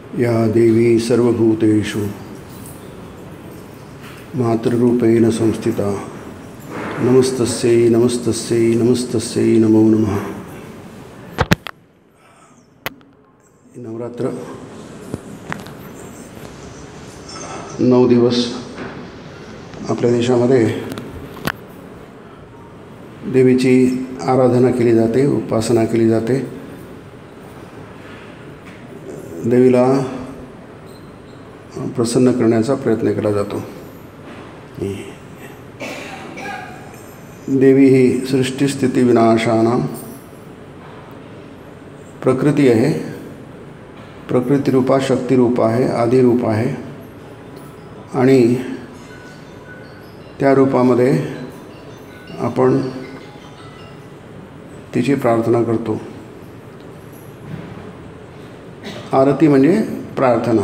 या देवी सर्वभूतेषु मातृरूपेण संस्थिता नमस्तस्यै नमस्तस्यै नमस्तस्यै नमो नमः। नवरात्र 9 दिवस आपल्या देशामध्ये देवीची आराधना केली जाते, उपासना केली जाते। देवीला प्रसन्न करण्याचा प्रयत्न केला जातो। देवी ही सृष्टिस्थिती विनाशानां प्रकृती आहे, प्रकृतिरूपा शक्तिरूप आहे, आदिरूप आहे आणि त्या रूपामध्ये आपण तिची प्रार्थना करतो। आरती म्हणजे प्रार्थना,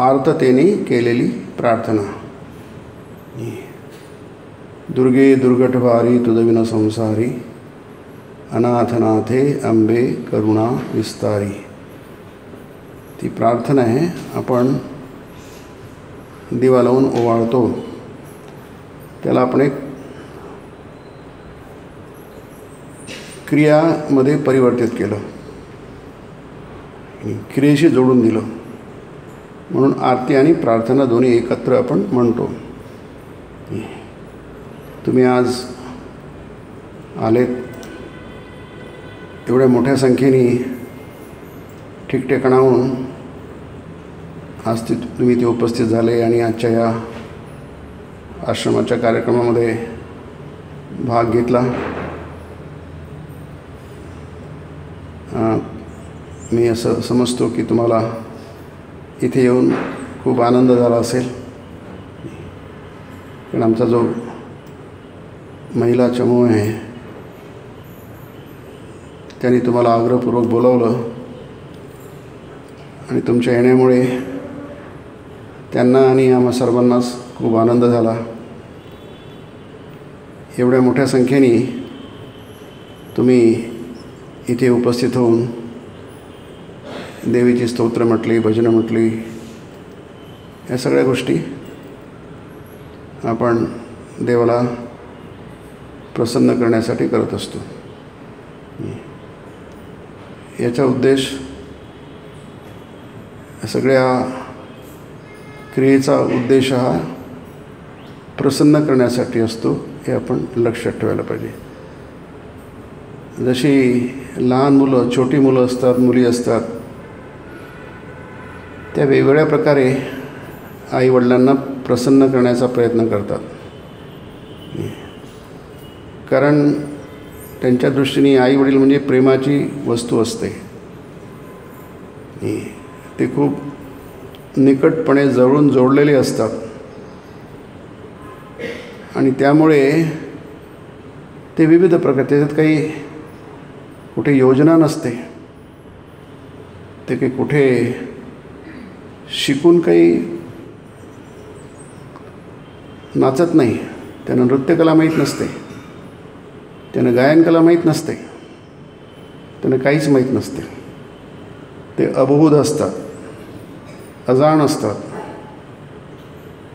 आर्ततेने केलेली प्रार्थना। दुर्गे दुर्गटभारी तुदविन संसारी अनाथनाथे अंबे करुणा विस्तारी। ती प्रार्थना आहे, आपण दिवा लावून ओवाळतो, त्याला आपण एक क्रियामध्ये परिवर्तित केलं, क्रियेशी जोडून दिलं, म्हणून आरती आणि प्रार्थना दोन्ही एकत्र आपण म्हणतो। तुम्ही आज आलेत, एवढ्या मोठ्या संख्येने ठिकठिकाणाहून आज तुम्ही ते उपस्थित झाले आणि आजच्या या आश्रमाच्या कार्यक्रमामध्ये भाग घेतला। मी असं समजतो की तुम्हाला इथे येऊन खूप आनंद झाला असेल, कारण आमचा जो महिला चमू आहे त्यांनी तुम्हाला आग्रहपूर्वक बोलावलं आणि तुमच्या येण्यामुळे त्यांना आणि आम्हा सर्वांनाच खूप आनंद झाला। एवढ्या मोठ्या संख्येने तुम्ही इथे उपस्थित होऊन देवीची स्तोत्र म्हटली, भजनं म्हटली, या सगळ्या गोष्टी आपण देवाला प्रसन्न करण्यासाठी करत असतो। याचा उद्देश, सगळ्या क्रियेचा उद्देश हा प्रसन्न करण्यासाठी असतो, हे आपण लक्षात ठेवायला पाहिजे। जशी लहान मुलं, छोटी मुलं असतात, मुली असतात, त्या वेगवेगळ्या प्रकारे आईवडिलांना प्रसन्न करण्याचा प्रयत्न करतात, कारण त्यांच्या दृष्टीने आईवडील म्हणजे प्रेमाची वस्तू असते। ते खूप निकटपणे जवळून जोडलेले असतात आणि त्यामुळे ते विविध प्रकार, त्याच्यात काही कुठे योजना नसते, ते काही कुठे शिकून काही नाचत नाही, त्यांना नृत्यकला माहीत नसते, त्यांना गायनकला माहीत नसते, त्यांना काहीच माहीत नसते। ते अबोध असतात, अजाण असतात,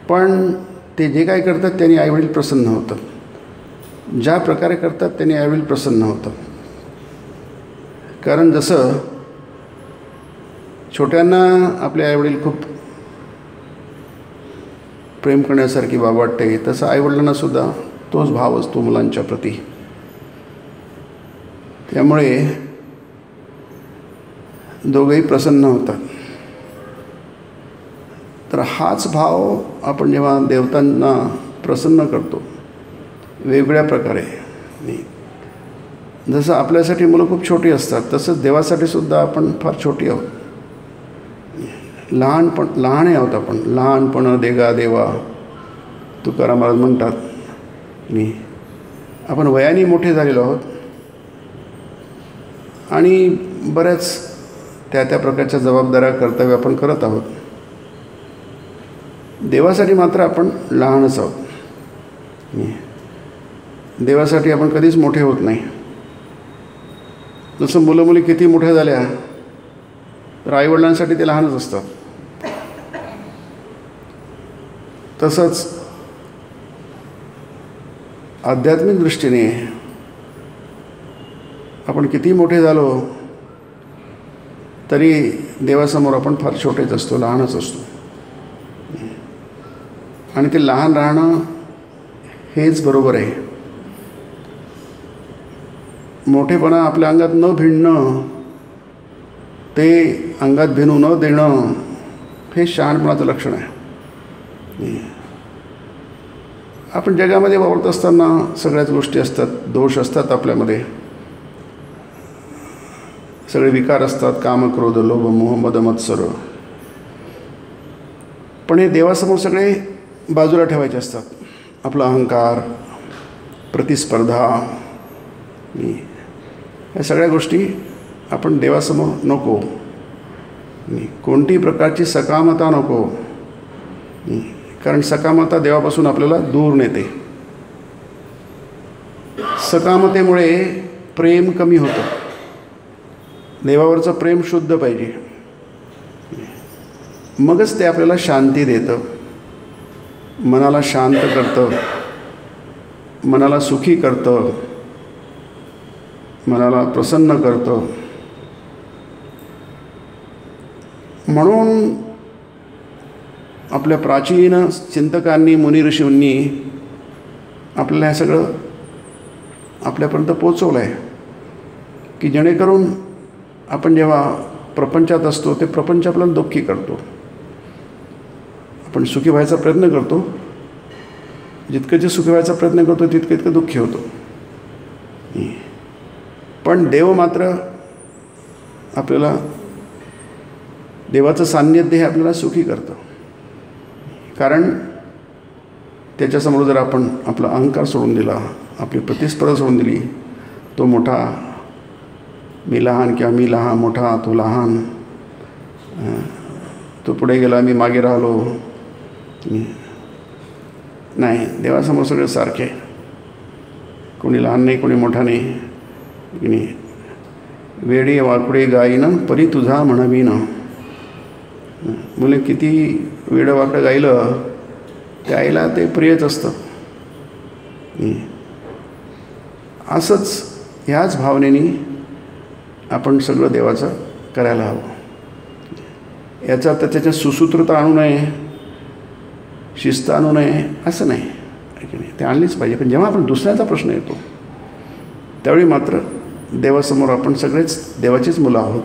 पण ते जे काय करतात त्यांनी आईवडील प्रसन्न होतात, ज्या प्रकारे करतात त्यांनी आईवडील प्रसन्न होतात। कारण जसं छोट्यांना आपले आईवडील खूप प्रेम करण्यासारखी बाब वाटते, तसं आईवडिलांनासुद्धा तोच भाव असतो मुलांच्या प्रती। त्यामुळे दोघेही प्रसन्न होतात। तर हाच भाव आपण जेव्हा देवतांना प्रसन्न करतो वेगवेगळ्या प्रकारे, जसं आपल्यासाठी मुलं खूप छोटी असतात, तसंच देवासाठी सुद्धा आपण फार छोटी आहोत, लहान आहोत आपण। लहानपण देगा देवा, तुकाराम महाराज म्हणतात। आपण वयाने मोठे झालेलो आहोत आणि बऱ्याच त्या प्रकारच्या जबाबदाऱ्या, कर्तव्य आपण करत आहोत। देवासाठी मात्र आपण लहानच आहोत। देवासाठी आपण कधीच मोठे होत नाही। जसं मुलं मुली किती मोठ्या झाल्या तर आईवडिलांसाठी ते लहानच असतात. तसंच आध्यात्मिक दृष्टीने आपण किती मोठे झालो तरी देवासमोर आपण फार छोटेच असतो, लहानच असतो. आणि ते लहान राहणं हेच बरोबर आहे. मोठेपणा आपल्या अंगात न भिडणं, ते अंगात भिनू न देणं, हे शहाणपणाचं लक्षण आहे. आपण जगामध्ये वावरत असताना सगळ्याच गोष्टी असतात, दोष असतात आपल्यामध्ये, सगळे विकार असतात, काम, क्रोध, लोभ, मोह, मद, मत्सर. पण हे देवासमोर सगळे बाजूला ठेवायचे असतात. आपला अहंकार, प्रतिस्पर्धा, या सगळ्या गोष्टी आपण देवासमोर नको. कोणतीही प्रकारची सकामता नको, कारण सकामता देवापासून आपल्याला दूर नेते. सकामतेमुळे प्रेम कमी होतं. देवावरचं प्रेम शुद्ध पाहिजे, मगच ते आपल्याला शांती देतं, मनाला शांत करतं, मनाला सुखी करतं, मनाला प्रसन्न करतं. म्हणून आपल्या प्राचीन चिंतकांनी, मुनी ऋषींनी आपल्याला हे सगळं आपल्यापर्यंत पोचवलं आहे की जेणेकरून आपण जेव्हा प्रपंचात असतो ते प्रपंच आपल्याला दुःखी करतो. आपण सुखी व्हायचा प्रयत्न करतो, जितकं सुखी व्हायचा प्रयत्न करतो तितकं दुःखी होतो. पण देव मात्र आपल्याला, देवाचं सान्निध्य हे आपल्याला सुखी करतं. कारण त्याच्यासमोर जर आपण आपला अहंकार सोडून दिला, आपली प्रतिस्पर्धा सोडून दिली, तो मोठा, मी लहान, किंवा मी लहान, मोठा, तो लहान, तो पुढे गेला, मी मागे राहिलो, नाही, देवासमोर सगळे सारखे, कोणी लहान नाही, कोणी मोठा नाही. वेडी वाकडे गाईनं परी तुझा म्हणवीनं. मुले किती वेडं वाकडं गायलं, त्या आईला ते प्रियच असतं. असंच ह्याच भावनेने आपण सगळं देवाचं करायला हवं. याचा अर्थ त्याच्यात सुसूत्रता आणू नये, शिस्त आणू नये असं नाही, की नाही, ते आणलीच पाहिजे. पण जेव्हा आपण दुसऱ्याचा प्रश्न येतो त्यावेळी मात्र देवासमोर आपण सगळेच देवाचीच मुलं आहोत,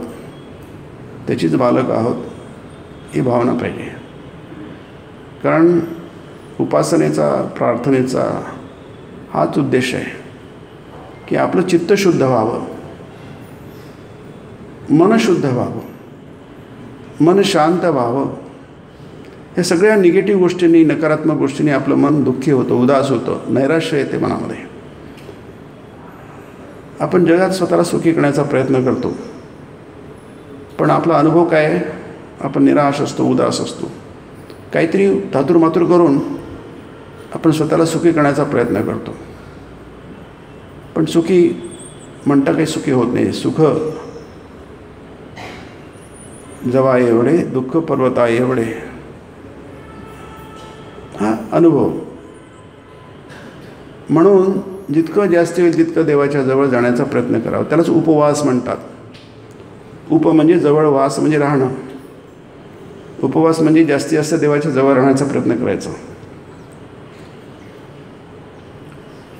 त्याचीच बालक आहोत, ही भावना पाहिजे. कारण उपासनेचा, प्रार्थनेचा हाच उद्देश आहे की आपलं चित्त शुद्ध व्हावं, मन शुद्ध व्हावं, मन शांत व्हावं. हे सगळ्या निगेटिव्ह गोष्टींनी, नकारात्मक गोष्टींनी आपलं मन दुःखी होतं, उदास होतं, नैराश्य येते मनामध्ये. आपण जगात स्वतःला सुखी करण्याचा प्रयत्न करतो, पण आपला अनुभव काय आहे? आपण निराश असतो, उदास असतो. काहीतरी धातुरमातुर करून आपण स्वतःला सुखी करण्याचा प्रयत्न करतो, पण सुखी म्हणता काही सुखी होत नाही. सुख जवा एवढे, दुःख पर्वता एवढे, हा अनुभव. म्हणून जितकं जास्त होईल तितकं देवाच्या जवळ जाण्याचा प्रयत्न करावा. त्यालाच उपवास म्हणतात. उप म्हणजे जवळ, वास म्हणजे राहणं. उपवास म्हणजे जास्तीत जास्त देवाच्या जवळ राहण्याचा प्रयत्न करायचा.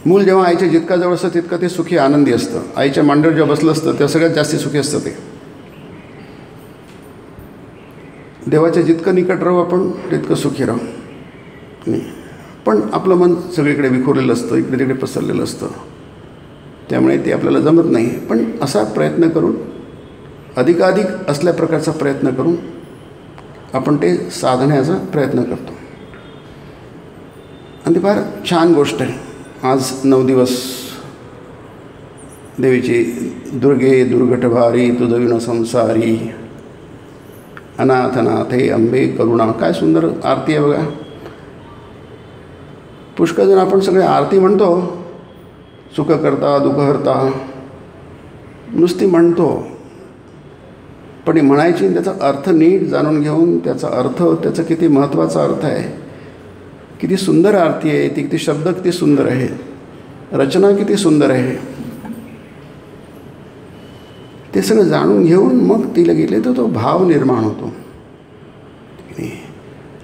मूल जेव्हा आईच्या जितका जवळ असतं तितकं ते सुखी, आनंदी असतं. आईच्या मांडीवर जेव्हा बसलं असतं तेव्हा सगळ्यात जास्ती सुखी असतं ते. देवाच्या जितकं निकट राहू आपण तितकं सुखी राहू. नाही, पण आपलं मन सगळीकडे विखुरलेलं असतं, इकडे तिकडे पसरलेलं असतं, त्यामुळे ते आपल्याला जमत नाही. पण असा प्रयत्न करून, अधिकाधिक असल्या प्रकारचा प्रयत्न करून आपण ते साधण्याचा प्रयत्न करतो. आणि ती फार छान गोष्ट आहे. आज 9 दिवस देवीची दुर्गे दुर्घट भारी तुझविन संसारी, अनाथ नाथे अंबे करुणा. काय सुंदर आरती आहे बघा. पुष्कळ जण आपण सगळे आरती म्हणतो, सुख करता दुःख हरता नुसती म्हणतो, पण म्हणायची त्याचा अर्थ नीट जाणून घेऊन त्याचा अर्थ, त्याचा किती महत्त्वाचा अर्थ आहे, किती सुंदर आरती आहे ती, किती शब्द किती सुंदर आहे, रचना किती सुंदर आहे, ते सगळं जाणून घेऊन मग तिला गेले तर तो भाव निर्माण होतो.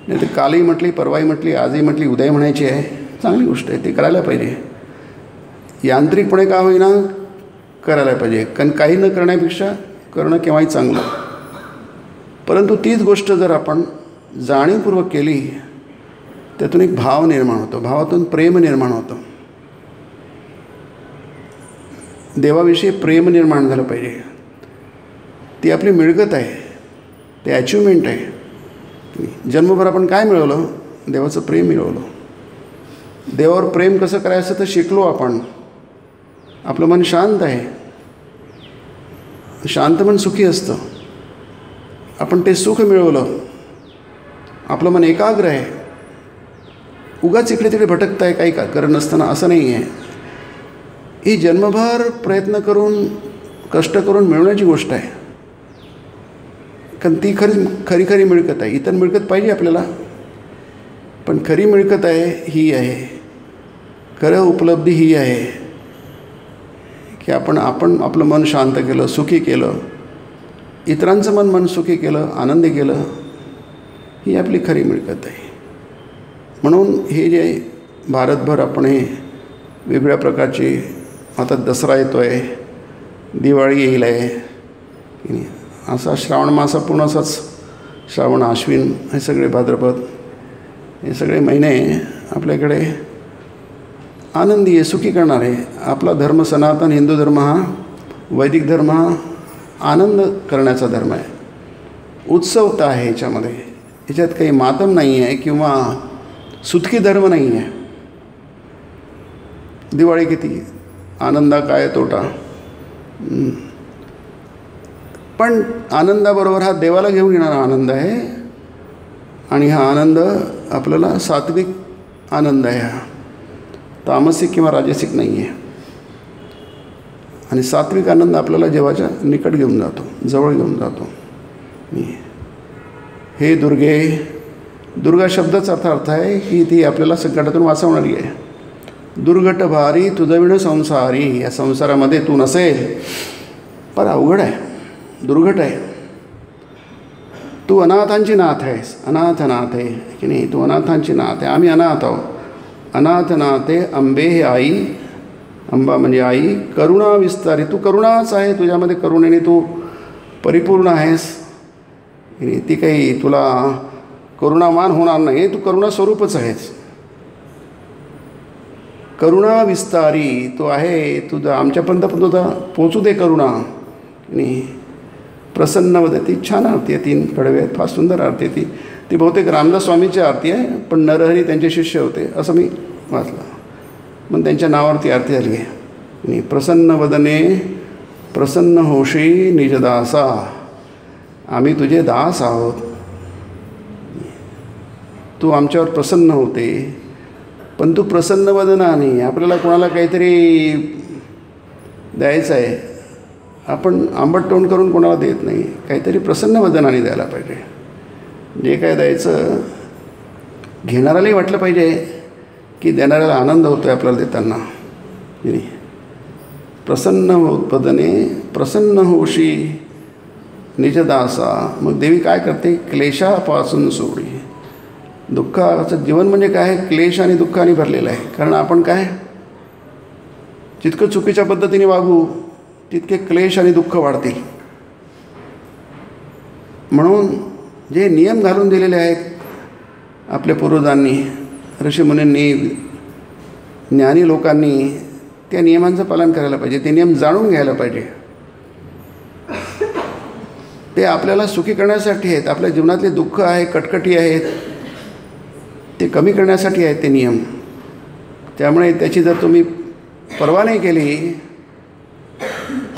नाही तर कालही म्हटली, परवाही म्हटली, आजही म्हटली, उद्याही म्हणायची आहे, चांगली गोष्ट आहे, ते करायला पाहिजे. यांत्रिकपणे का होईना करायला पाहिजे, कारण काही न करण्यापेक्षा करणं केव्हाही चांगलं. परंतु तीच गोष्ट जर आपण जाणीवपूर्वक केली, त्यातून एक भाव निर्माण होतो, भावातून प्रेम निर्माण होतं. देवाविषयी प्रेम निर्माण झालं पाहिजे. ती आपली मिळकत आहे, ते अचिव्हमेंट आहे. जन्मभर आपण काय मिळवलं? देवाचं प्रेम मिळवलं. देवावर प्रेम कसं करायचं तर शिकलो आपण. आपलं मन शांत आहे, शांत मन सुखी असतं. आपण ते सुख मिळवलं, आपलं मन एकाग्र आहे. उगाच इकडे तिकडे भटकत आहे काही करत नसताना, असं नाही आहे. ही जन्मभर प्रयत्न करून कष्ट करून मिळवण्याची गोष्ट आहे. कारण ती खरी खरी मिळकत आहे. इतर मिळकत पाहिजे आपल्याला, पण खरी मिळकत आहे ही आहे, खरं उपलब्धी ही आहे की आपण आपलं मन शांत केलं, सुखी केलं, इतरांचं मन सुखी केलं, आनंदी केलं, ही आपली खरी मिळकत आहे. म्हणून हे जे भारतभर आपण हे वेगवेगळ्या प्रकारची, आता दसरा येतो आहे, दिवाळी येईल आहे, असा श्रावण मासा पूर्ण असाच, श्रावण, आश्विन, हे सगळे भाद्रपद, हे सगळे महिने आपल्याकडे आनंदी आहे, सुखी करणार आहे. आपला धर्म सनातन हिंदू धर्म हा, वैदिक धर्म हा आनंद करण्याचा धर्म आहे. उत्सवता आहे ह्याच्यामध्ये, ह्याच्यात काही मातम नाही आहे किंवा सुतकी धर्म नाही आहे. दिवाळी किती आनंदा काय तोटा, पण आनंदाबरोबर हा देवाला घेऊन येणारा आनंद आहे. आणि हा आनंद आपल्याला सात्विक आनंद आहे, हा तामसिक किंवा राजसिक नाही आहे. आणि सात्विक आनंद आपल्याला देवाच्या निकट घेऊन जातो, जवळ घेऊन जातो. हे दुर्गे, दुर्गा शब्दाचा अर्थ आहे की ती आपल्याला संकटातून वाचवणारी आहे. दुर्घट भारी तुझविण संसारी, या संसारामध्ये तू नसेल पर अवघड आहे, दुर्घट आहे. तू अनाथांची नाथ आहेस, अनाथ नाथ आहे की नाही, तू अनाथांची नाथ आहे. आम्ही अनाथ आहोत. अनाथ नाथे अंबे हे आई, अंबा म्हणजे आई, करुणा विस्तारी, तू करुणाच आहे, तुझ्यामध्ये करुणेने तू परिपूर्ण आहेस. ती काही तुला करुणावान होणार नाही, तू करुणा स्वरूपच आहेस. करुणा विस्तारी तो आहे, तुझा आमच्यापर्यंत पण तुझा पोचू दे करुणा. आणि प्रसन्न वदती, छान आरती आहे, 3 कडवे आहेत, फार सुंदर आरती आहे. ती बहुतेक रामदास स्वामीची आरती आहे, पण नरहरी त्यांचे शिष्य होते असं मी वाचलं, मग त्यांच्या नावावरती आरती झाली आहे. आणि प्रसन्न वदने प्रसन्न होशी निजदासा, आम्ही तुझे दास आहोत, तू आमच्यावर प्रसन्न होते. पण तू प्रसन्न वदनाने, आपल्याला कोणाला काहीतरी द्यायचं आहे, आपण आंबट तोंड करून कोणाला देत नाही, काहीतरी प्रसन्न वदनाने द्यायला पाहिजे. जे काय द्यायचं घेणाऱ्यालाही वाटलं पाहिजे की देणाऱ्याला आनंद होतो आहे आपल्याला देताना. प्रसन्न वदने प्रसन्न होशी निजदासा. मग देवी काय करते? क्लेशापासून सोडी. दुःखाचं जीवन म्हणजे काय? क्लेश आणि दुःखाने भरलेलं आहे. कारण आपण काय जितकं चुकीच्या पद्धतीने वागू तितके क्लेश आणि दुःख वाढतील. म्हणून जे नियम घालून दिलेले आहेत आपल्या पूर्वजांनी, ऋषीमुनींनी, ज्ञानी लोकांनी, त्या नियमांचं पालन करायला पाहिजे. ते नियम जाणून घ्यायला पाहिजे. ते आपल्याला सुखी करण्यासाठी आहेत. आपल्या जीवनातले दुःख आहे, कटकटी आहेत, ते कमी करण्यासाठी आहेत ते नियम. त्यामुळे त्याची जर तुम्ही पर्वा नाही केली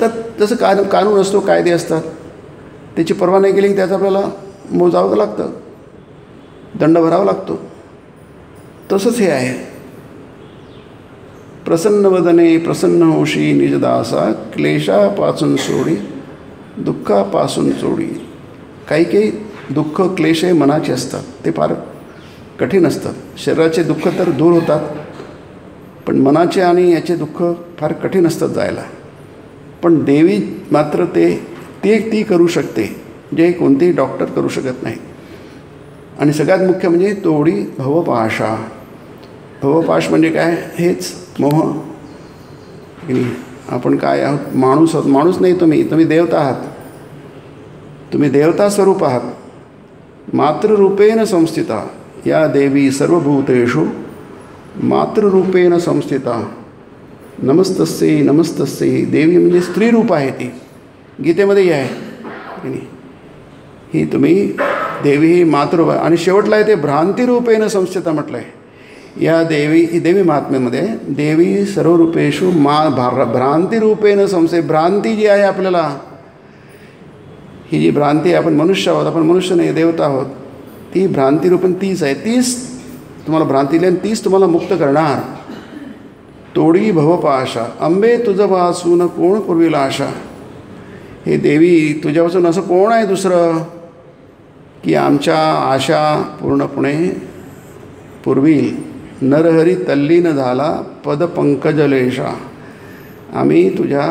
तर जसं कानून असतो, कायदे असतात, त्याची पर्वा नाही केली की त्याचं आपल्याला मोजावं लागतं, दंड भरावा लागतो. तसंच हे आहे. प्रसन्न वदने प्रसन्न होशी निजदासा, क्लेशापासून सोडी दुःखापासून सोडी. काही काही दुःख क्लेश हे मनाचे असतात, ते फार कठीण असतात. शरीराचे दुःख तर दूर होतात, पण मनाचे आणि याचे दुःख फार कठीण असतात जायला. पण देवी मात्र ती करू शकते, जे कोणतेही डॉक्टर करू शकत नाही. आणि सगळ्यात मुख्य म्हणजे तोडी भवपाशा. भवपाश म्हणजे काय? हेच मोह. की आपण काय आहोत? माणूस आहोत. माणूस नाही तुम्ही देवता आहात. तुम्ही देवता स्वरूप आहात. मातृरूपेण संस्थिता या देवी सर्वभूतेषु मातृरूपेण संस्थिता. नमस्तस्यै नमस्तस्यै. देवी म्हणजे स्त्री रूप आहे. ती गीतेमध्ये आहे. ही तुम्ही देवी ही मातृ. आणि शेवटला आहे ते भ्रांतिरूपेण संस्थिता म्हटलं आहे. या देवी महात्म्यामध्ये देवी सर्वरूपेषु भ्रांतिरूपेण संस्थे. भ्रांती जी आहे आपल्याला, ही जी भ्रांती आहे, आपण मनुष्य आहोत, आपण मनुष्य नाही देवता आहोत, ती भ्रांतिरूपेण तीच आहे. तीच तुम्हाला भ्रांतीला, तीच तुम्हाला मुक्त करणार. तोडी भवपाशा. अंबे तुझं वाचून कोण पुरविला आशा. हे देवी, तुझ्यापासून असं कोण आहे दुसरं की आमच्या आशा पूर्णपणे पुरवील. नरहरी तल्लीन झाला पदपंकजलेशा. आम्ही तुझ्या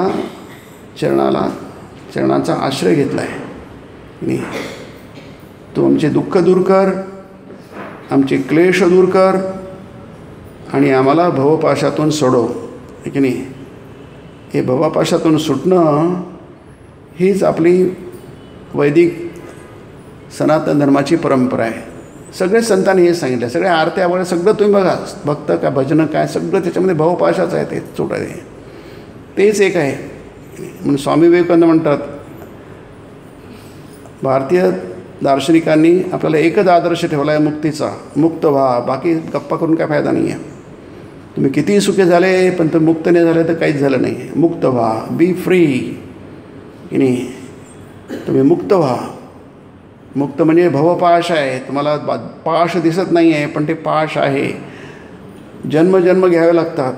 चरणाचा आश्रय घेतला आहे. तू आमचे दुःख दूर कर, आमचे क्लेश दूर कर आणि आम्हाला भवपाशातून सोडव. आहे की नाही? हे भवपाशातून सुटणं हीच आपली वैदिक सनातन धर्माची परंपरा आहे. सगळे संतांनी हे सांगितलं. सगळ्या आरत्या वगैरे सगळं तुम्ही बघा, भक्त काय भजनं काय सगळं त्याच्यामध्ये भवपाशाच आहे. ते सुटायचे तेच एक आहे. म्हणून स्वामी विवेकानंद म्हणतात, भारतीय दार्शनिकांनी आपल्याला एकच आदर्श ठेवला आहे मुक्तीचा. मुक्त व्हा. बाकी गप्पा करून काय फायदा नाही आहे. तुम्ही कितीही सुखे झाले पण ते मुक्त नाही झाले तर काहीच झालं नाही. मुक्त व्हा. बी फ्री. की नाही? तुम्ही मुक्त व्हा. मुक्त म्हणजे भवपाश आहे. तुम्हाला पाश दिसत नाही आहे, पण ते पाश आहे. जन्म घ्यावे लागतात.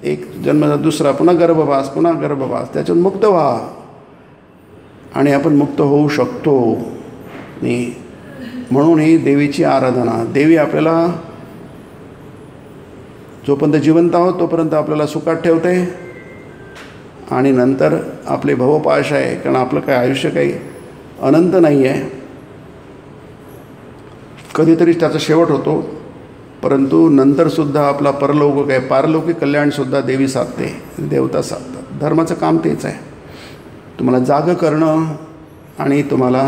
एक जन्म, दुसरा, पुन्हा गर्भवास, पुन्हा गर्भवास. त्याच्यातून मुक्त व्हा आणि आपण मुक्त होऊ शकतो. नाही म्हणून ही देवीची आराधना. देवी आपल्याला जोपर्यंत जिवंत आहोत तोपर्यंत आपल्याला सुखात ठेवते आणि नंतर आपले भवपाश आहे. कारण आपलं काय आयुष्य काही अनंत नाही आहे. कधीतरीच त्याचा शेवट होतो, परंतु नंतरसुद्धा आपला परलौकिक आहे, पारलौकिक कल्याणसुद्धा देवी साधते, देवता साधतात. धर्माचं काम तेच आहे, तुम्हाला जाग करणं आणि तुम्हाला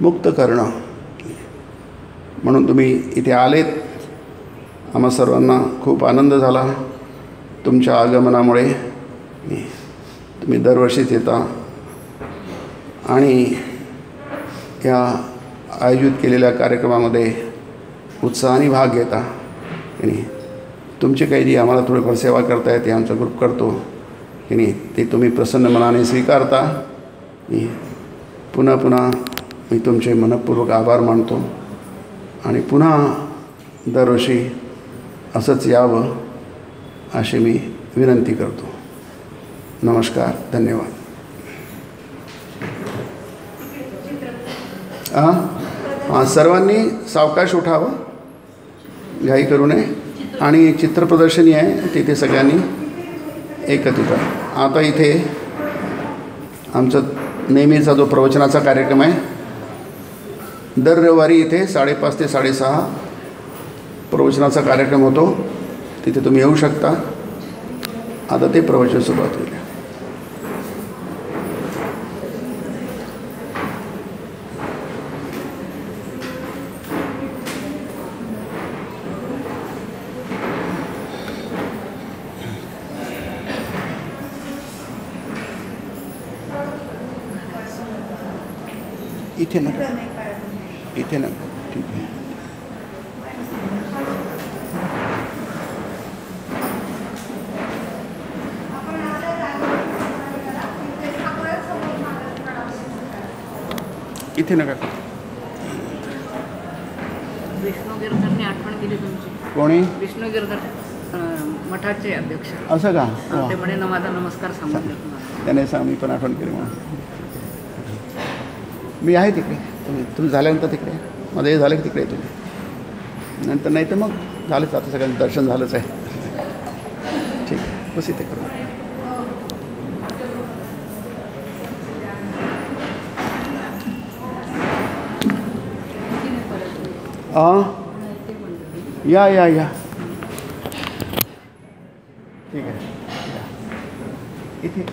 मुक्त करणं. म्हणून तुम्ही इथे आलेत. आम्हा सर्वांना खूप आनंद झाला तुमच्या आगमनामुळे. तुम्ही दरवर्षीच येता आणि या आयोजित केलेल्या कार्यक्रमामध्ये उत्साहाने भाग घेता. आणि तुमची काही जी आम्हाला थोडीफार सेवा करता येते, आमचा ग्रुप करतो की नाही, ते तुम्ही प्रसन्न मनाने स्वीकारता. पुन्हा पुन्हा मी तुमचे मनःपूर्वक आभार मानतो आणि पुन्हा दरवर्षी असंच यावं अशी मी विनंती करतो. नमस्कार. धन्यवाद. सर्वांनी सावकाश उठावं, घाई करू नये. आणि चित्रप्रदर्शनी आहे तिथे सगळ्यांनी एकत्रित. आता इथे आमचा नेहमीचा जो प्रवचनाचा कार्यक्रम आहे, दर रविवारी इथे 5:30 ते 6:30 प्रवचनाचा कार्यक्रम होतो. तिथे तुम्ही येऊ शकता. आता ते प्रवचन सुरुवात होईल. इथे नका, इथे नका. ठीक आहे. इथे नका. विष्णू गिरधरने आठवण दिली तुमची. कोणी? विष्णू गिरधर मठाचे अध्यक्ष. असं का? ते म्हणे माझा नमस्कार सांगून देतो. त्याने सांग, मी पण आठवण केली म्हणून. मी आहे तिकडे. तुम्ही झाल्यानंतर तिकडे माझं हे झालं की तिकडे तुम्ही नंतर. नाही तर मग झालंच, आता सगळ्यांचं दर्शन झालंच आहे. ठीक आहे, बस इथे करू. या या या ठीक आहे. इथे